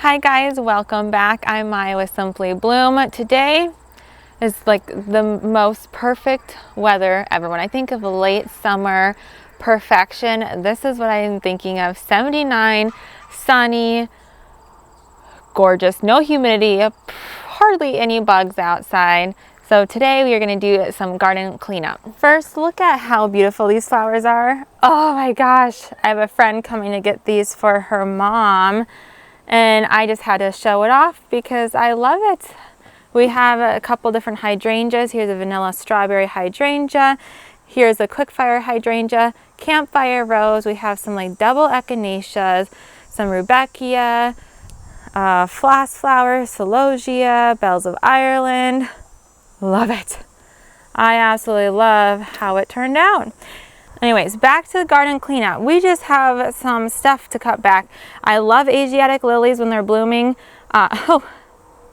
Hi guys, welcome back. I'm Maya with Simply Bloom. Today is like the most perfect weather ever. When I think of late summer perfection, this is what I'm thinking of. 79, sunny, gorgeous, no humidity, hardly any bugs outside. So today we are going to do some garden cleanup. First, look at how beautiful these flowers are. Oh my gosh, I have a friend coming to get these for her mom. And I just had to show it off because I love it. We have a couple different hydrangeas. Here's a vanilla strawberry hydrangea. Here's a quickfire hydrangea, campfire rose. We have some like double echinaceas, some rudbeckia, floss flower, celosia, bells of Ireland. Love it. I absolutely love how it turned out. Anyways, back to the garden cleanup. We just have some stuff to cut back. I love Asiatic lilies when they're blooming. Oh,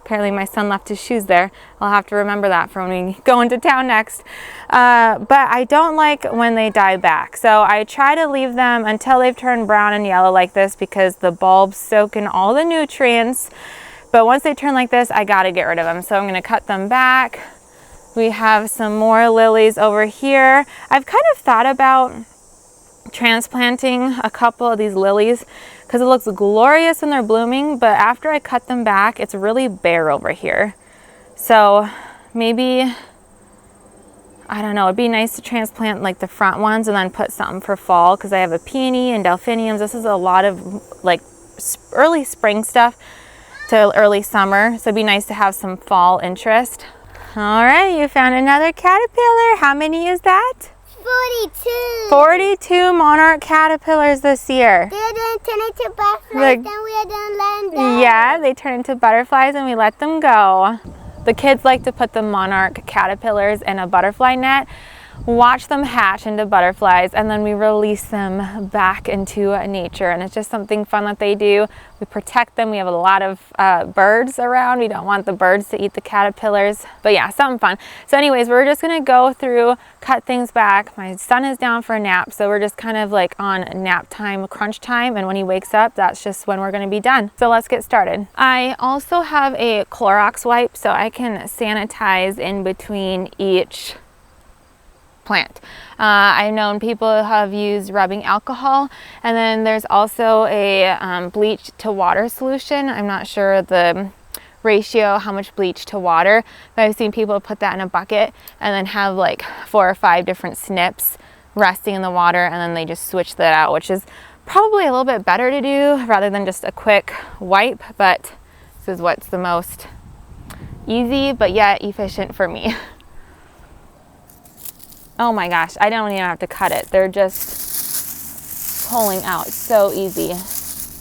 apparently my son left his shoes there. I'll have to remember that for when we go into town next. But I don't like when they die back. So I try to leave them until they've turned brown and yellow like this because the bulbs soak in all the nutrients. But once they turn like this, I gotta get rid of them. So I'm gonna cut them back. We have some more lilies over here. I've kind of thought about transplanting a couple of these lilies because it looks glorious when they're blooming, but after I cut them back, it's really bare over here. So maybe, I don't know, it'd be nice to transplant like the front ones and then put something for fall because I have a peony and delphiniums. This is a lot of like early spring stuff to early summer. So it'd be nice to have some fall interest. All right, you found another caterpillar. How many is that? 42. 42 monarch caterpillars this year. They didn't turn into butterflies, then we didn't let them go. Yeah, they turn into butterflies and we let them go. The kids like to put the monarch caterpillars in a butterfly net, watch them hatch into butterflies, and then we release them back into nature. And it's just something fun that they do. We protect them. We have a lot of birds around. We don't want the birds to eat the caterpillars. But yeah, something fun. So anyways, we're just going to go through, cut things back. My son is down for a nap, so we're just kind of like on nap time, crunch time. And when he wakes up, that's just when we're going to be done. So let's get started. I also have a Clorox wipe so I can sanitize in between each plant. I've known people have used rubbing alcohol, and then there's also a bleach to water solution. I'm not sure the ratio, how much bleach to water, but I've seen people put that in a bucket and then have like 4 or 5 different snips resting in the water, and then they just switch that out, which is probably a little bit better to do rather than just a quick wipe, but this is what's the most easy but yet efficient for me. Oh my gosh, I don't even have to cut it. They're just pulling out. It's so easy.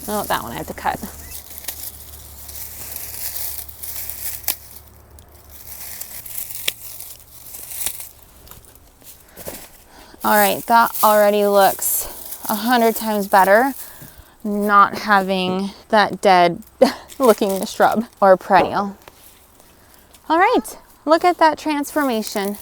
Oh, that one I have to cut. All right, that already looks 100 times better, not having that dead looking shrub or perennial. All right, look at that transformation.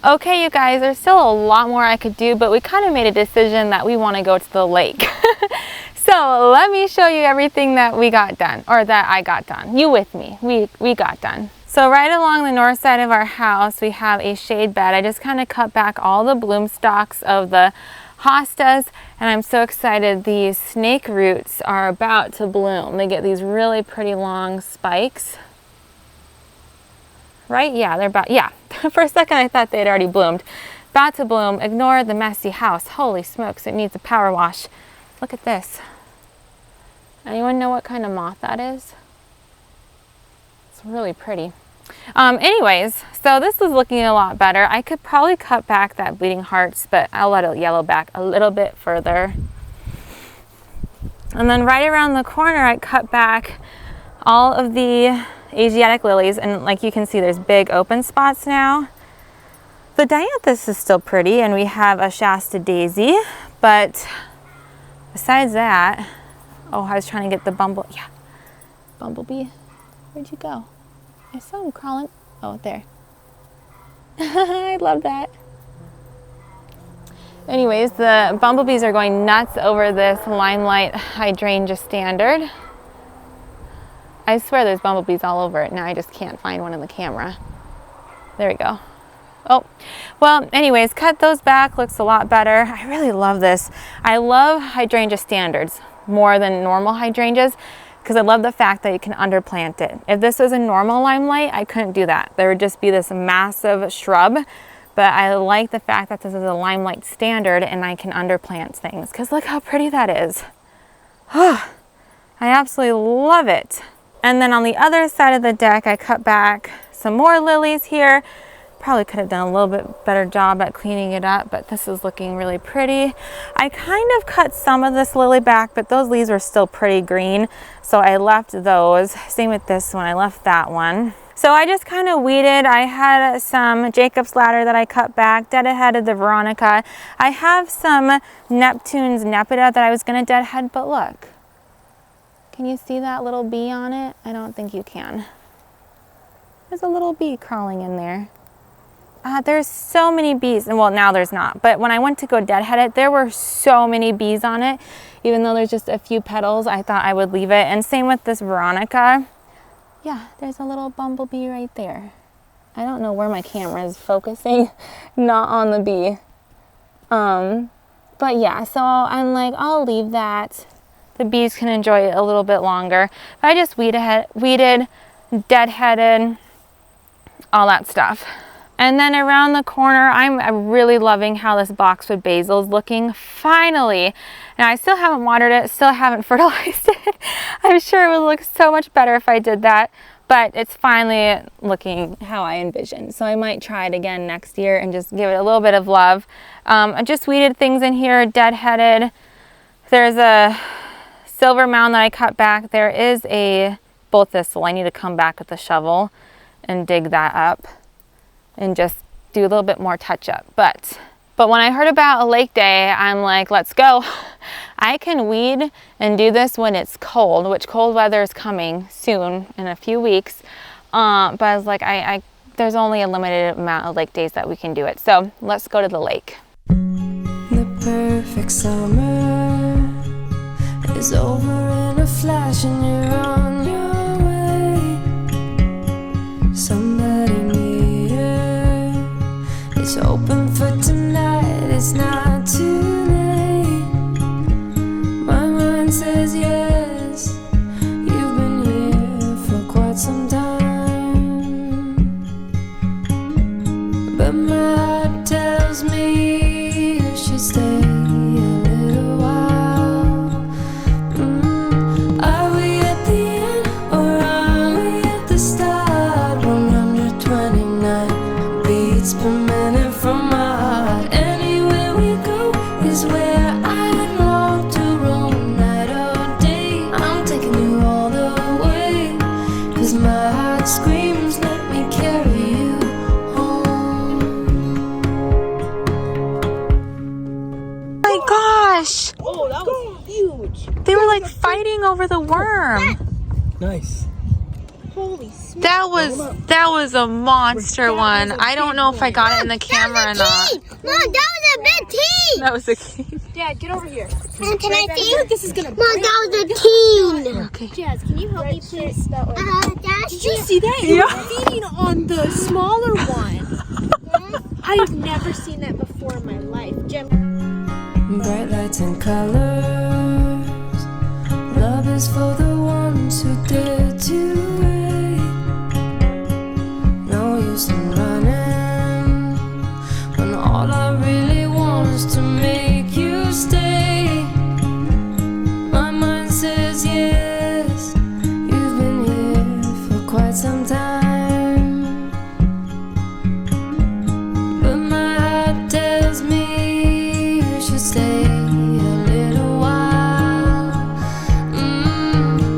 Okay, you guys, there's still a lot more I could do, but we kind of made a decision that we want to go to the lake. So let me show you everything that we got done, or that I got done. You with me, we got done. So right along the north side of our house, we have a shade bed. I just kind of cut back all the bloom stalks of the hostas, and I'm so excited. These snake roots are about to bloom. They get these really pretty long spikes. Right? Yeah, they're about, yeah. For a second I thought they'd already bloomed. About to bloom. Ignore the messy house. Holy smokes, it needs a power wash. Look at this. Anyone know what kind of moth that is? It's really pretty. Anyways, so this is looking a lot better. I could probably cut back that bleeding hearts, but I'll let it yellow back a little bit further. And then right around the corner, I cut back all of the Asiatic lilies, and like you can see, there's big open spots now. The dianthus is still pretty, and we have a Shasta daisy, but besides that, oh, I was trying to get the bumblebee. Where'd you go? I saw him crawling. Oh, there. I love that. Anyways, the bumblebees are going nuts over this limelight hydrangea standard. I swear there's bumblebees all over it. Now I just can't find one in the camera. There we go. Oh, well, anyways, cut those back. Looks a lot better. I really love this. I love hydrangea standards more than normal hydrangeas because I love the fact that you can underplant it. If this was a normal limelight, I couldn't do that. There would just be this massive shrub. But I like the fact that this is a limelight standard and I can underplant things because look how pretty that is. I absolutely love it. And then on the other side of the deck, I cut back some more lilies here. Probably could have done a little bit better job at cleaning it up, but this is looking really pretty. I kind of cut some of this lily back, but those leaves were still pretty green, so I left those. Same with this one, I left that one. So I just kind of weeded. I had some Jacob's ladder that I cut back, deadheaded the Veronica. I have some Neptune's Nepeta that I was gonna deadhead, but look. Can you see that little bee on it? I don't think you can. There's a little bee crawling in there. There's so many bees, and well, now there's not, but when I went to go deadhead it, there were so many bees on it. Even though there's just a few petals, I thought I would leave it. And same with this Veronica. Yeah, there's a little bumblebee right there. I don't know where my camera is focusing, not on the bee. But yeah, so I'm like, I'll leave that. The bees can enjoy it a little bit longer. But I just weeded, deadheaded, all that stuff. And then around the corner, I'm really loving how this boxwood basil is looking. Finally. Now I still haven't watered it, still haven't fertilized it. I'm sure it would look so much better if I did that, but it's finally looking how I envisioned. So I might try it again next year and just give it a little bit of love. I just weeded things in here, deadheaded. There's a silver mound that I cut back. There is a bull thistle. I need to come back with a shovel and dig that up and just do a little bit more touch up. But when I heard about a lake day, I'm like, let's go. I can weed and do this when it's cold, which cold weather is coming soon in a few weeks. But I was like, there's only a limited amount of lake days that we can do it. So let's go to the lake. The perfect summer is over in a flash and you're on your way. Somebody near is open for tonight. It's not too late. My mind says yes. You've been here for quite some time, but my heart tells me you should stay. Oh, that was huge. They were like fighting over the worm. Nice. Holy smokes. That was a monster one. I don't know if I got it in the camera or not. Mom, that was a big teen. That was a king. Dad, get over here. Mom, can I see? This is gonna Mom, that was a teen. Okay. Jazz, can you help me please? Did You see that? It was feeding on the smaller one. I've never seen that before in my life. Jim. Bright lights and colors. Love is for the ones who dare to wait. No use in running when all I really want is to make you stay. My mind says yes, you've been here for quite some time, but my heart tells me you should stay a little while.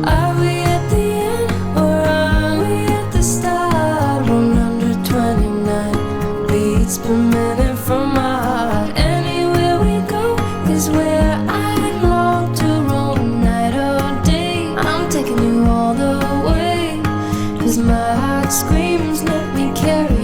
Are we at the end or are we at the start? 129 beats per minute from my heart. Anywhere we go is where I long to roam, night or day. I'm taking you all the way, 'cause my heart screams, let me carry